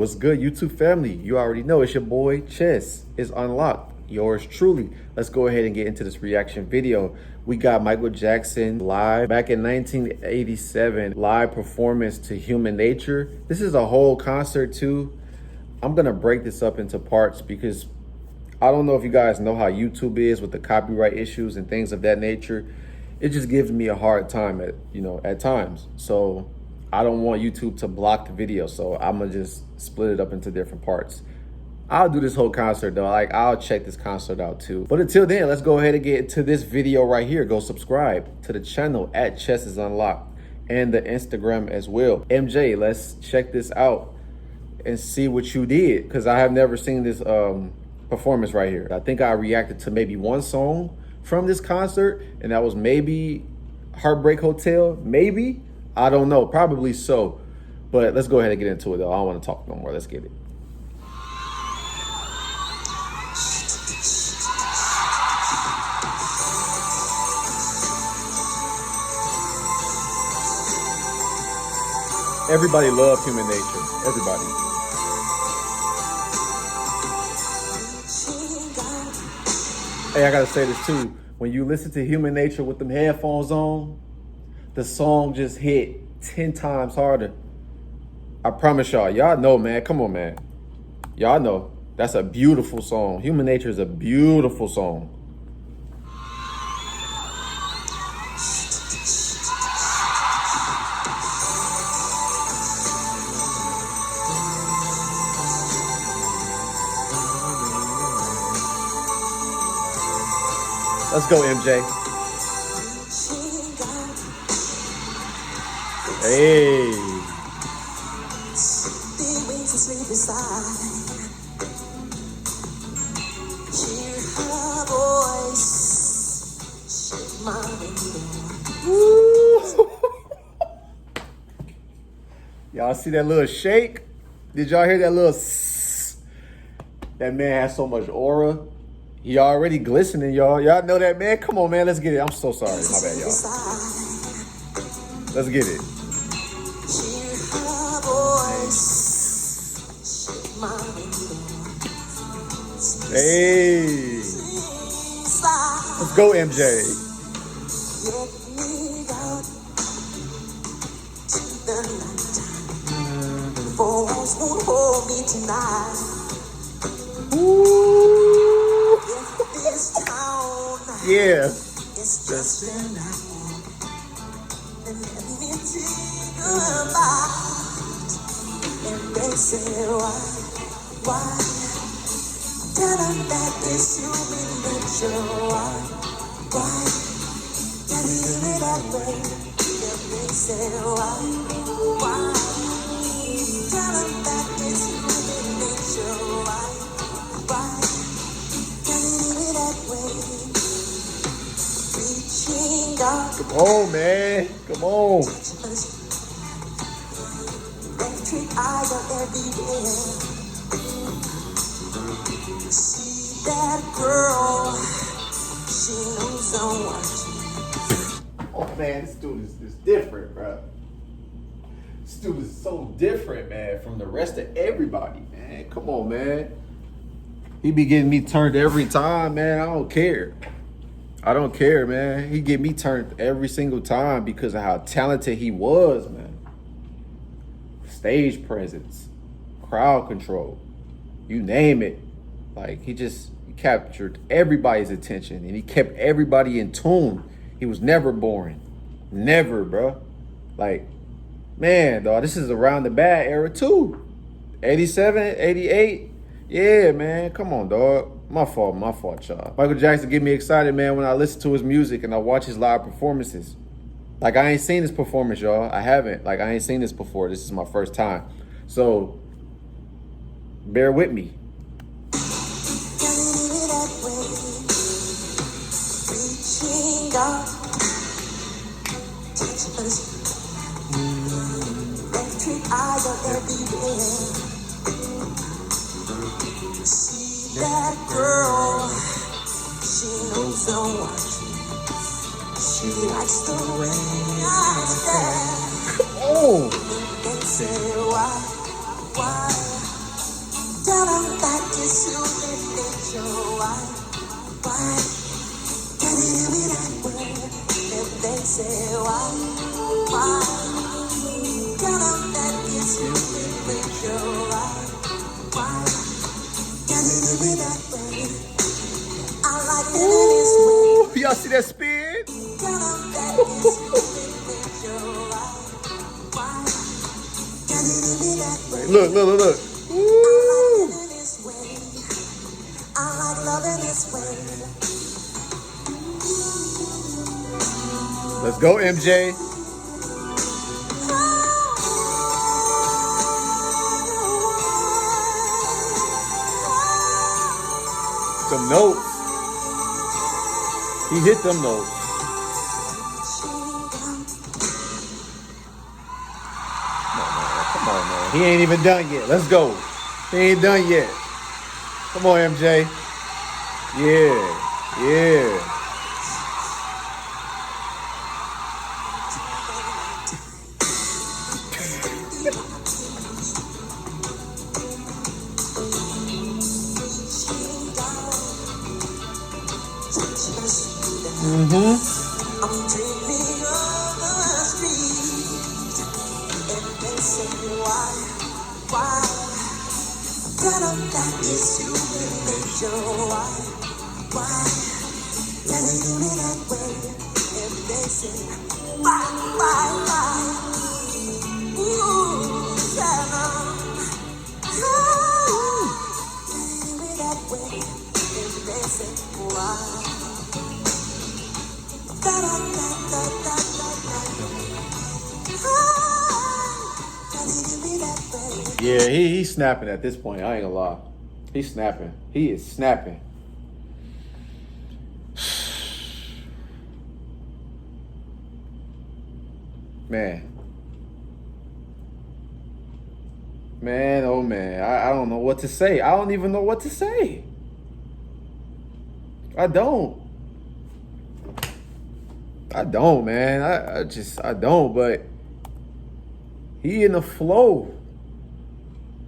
What's good, YouTube family? You already know it's your boy Chess is Unlocked, yours truly. Let's go ahead and get into this reaction video. We got Michael Jackson live back in 1987, live performance to Human Nature. This is a whole concert too. I'm gonna break this up into parts because I don't know if you guys know how YouTube is with the copyright issues and things of that nature. It just gives me a hard time at times. So I don't want YouTube to block the video, so I'm gonna just split it up into different parts. I'll do this whole concert though. I'll check this concert out too. But until then, let's go ahead and get into this video right here. Go subscribe to the channel at Chess is Unlocked and the Instagram as well. MJ, let's check this out and see what you did, because I have never seen this performance right here. I think I reacted to maybe one song from this concert, and that was maybe Heartbreak Hotel, maybe. I don't know, probably so. But let's go ahead and get into it though. I don't want to talk no more. Let's get it. Everybody loves Human Nature. Everybody. Hey, I gotta say this too. When you listen to Human Nature with them headphones on, the song just hit 10 times harder. I promise y'all. Y'all know, man. Come on, man. Y'all know. That's a beautiful song. Human Nature is a beautiful song. Let's go, MJ. Hey. Y'all see that little shake? Did y'all hear that little sss? That man has so much aura. He already glistening, y'all. Y'all know that, man? Come on, man. Let's get it. I'm so sorry. My bad, y'all. Let's get it. Hey. Let's go, MJ. Ooh. Yeah. It's just and they say why tell them that it's human nature, why tell me that way, and they say why tell them that it's human nature, why tell me that way, reaching out. Come on, man, come on. I go everywhere. See that girl, she knows I'm watching. Oh man, this dude is different, bro. This dude is so different, man, from the rest of everybody, man. Come on, man. He be getting me turned every time, man. I don't care. I don't care, man. He get me turned every single time because of how talented he was, man. Stage presence, crowd control, you name it. Like, he captured everybody's attention and he kept everybody in tune. He was never boring. Never, bro. Like, man, dog, this is around the bad era too. 87, 88. Yeah, man. Come on, dog. My fault, y'all. Michael Jackson get me excited, man, when I listen to his music and I watch his live performances. Like, I ain't seen this performance, y'all. I haven't. Like, I ain't seen this before. This is my first time. So, bear with me. See that girl, she knows I'm watching. She likes the way I stand. Oh! And say why? Why can you hear me that way? If they say why, tell them that it's you with your why can you hear me that way? I like living this way. Y'all see that spin? Tell them that it's you with your why can you hear me that way? Look. I like living this way. I like loving this way. Let's go, MJ. Some notes. He hit them notes. Come on, man. He ain't even done yet. Let's go. He ain't done yet. Come on, MJ. Yeah. I'm dreaming of the street, and they say why? Tell them that it's you with your why? Can you do me that way? If they say why? Ooh, tell them. Can you do me that way? If they say why? Yeah, he's snapping at this point. I ain't gonna lie. He's snapping. He is snapping. Man, oh man. I don't know what to say. I don't even know what to say. I don't, man. I don't, but he in the flow.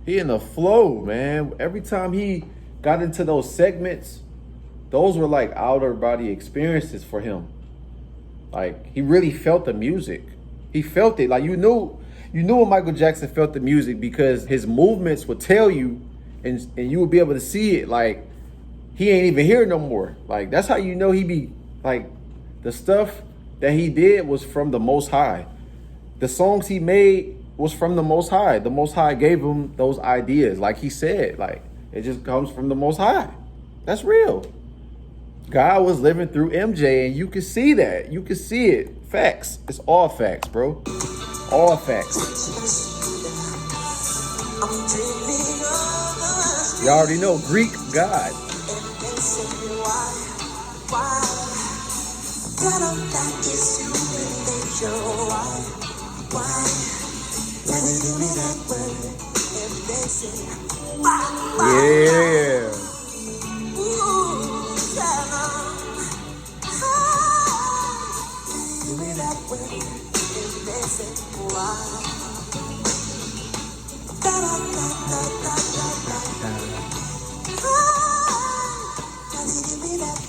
He in the flow, man. Every time he got into those segments, those were like outer body experiences for him. Like, he really felt the music. He felt it. Like, you knew when Michael Jackson felt the music because his movements would tell you, and you would be able to see it. Like, he ain't even here no more. Like, that's how you know he be, like, the stuff that he did was from the Most High. The songs he made was from the Most High. The Most High gave him those ideas. Like he said, like, it just comes from the Most High. That's real. God was living through MJ, and you can see that. You can see it. Facts. It's all facts, bro. All facts. You already know, Greek God. Yeah.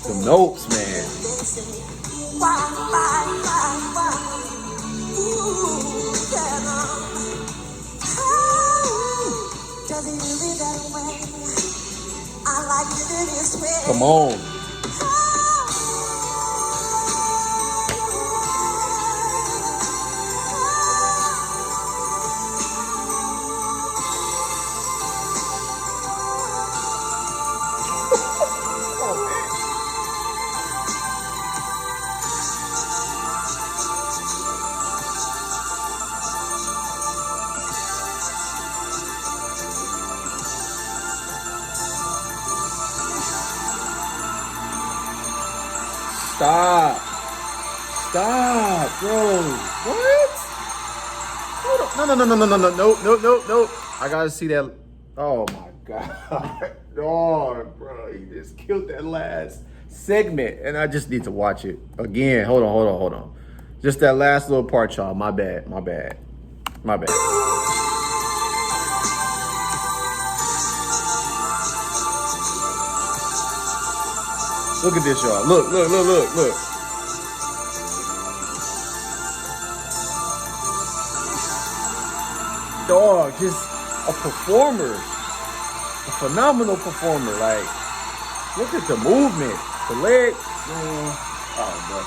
The notes, man. Come on. Stop, bro. What? Hold on. No. I gotta see that. Oh my God. Oh, bro. He just killed that last segment. And I just need to watch it again. Hold on. Just that last little part, y'all. My bad. Look at this, y'all. Look, look, look, look, look. Dog, just a performer, a phenomenal performer. Like, look at the movement, the legs. Oh, bro.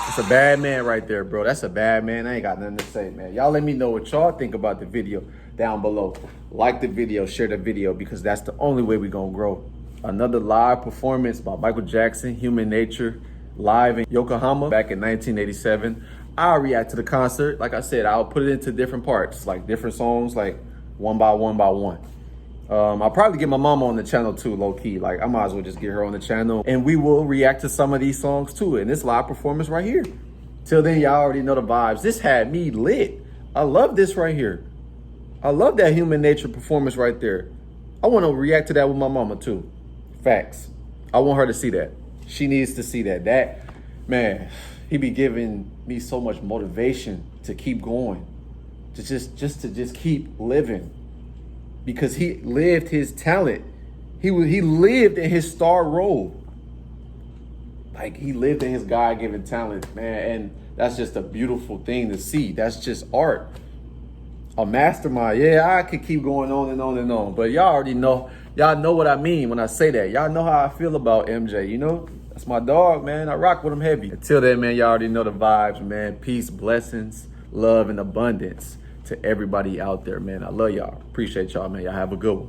That's a bad man right there, bro. That's a bad man. I ain't got nothing to say, man. Y'all let me know what y'all think about the video down below. Like the video, share the video, because that's the only way we gonna grow. Another live performance by Michael Jackson, Human Nature, live in Yokohama back in 1987. I'll react to the concert. Like I said, I'll put it into different parts, like different songs, like one by one by one. I'll probably get my mama on the channel too, low key. Like, I might as well just get her on the channel and we will react to some of these songs too in this live performance right here. Till then, y'all already know the vibes. This had me lit. I love this right here. I love that Human Nature performance right there. I want to react to that with my mama too. Facts. I want her to see that. She needs to see that. That, man, he be giving me so much motivation to keep going. To just keep living. Because he lived his talent. He lived in his star role. Like, he lived in his God-given talent, man. And that's just a beautiful thing to see. That's just art. A mastermind. Yeah, I could keep going on and on and on. But y'all already know. Y'all know what I mean when I say that. Y'all know how I feel about MJ, you know? That's my dog, man. I rock with him heavy. Until then, man, y'all already know the vibes, man. Peace, blessings, love, and abundance to everybody out there, man. I love y'all. Appreciate y'all, man. Y'all have a good one.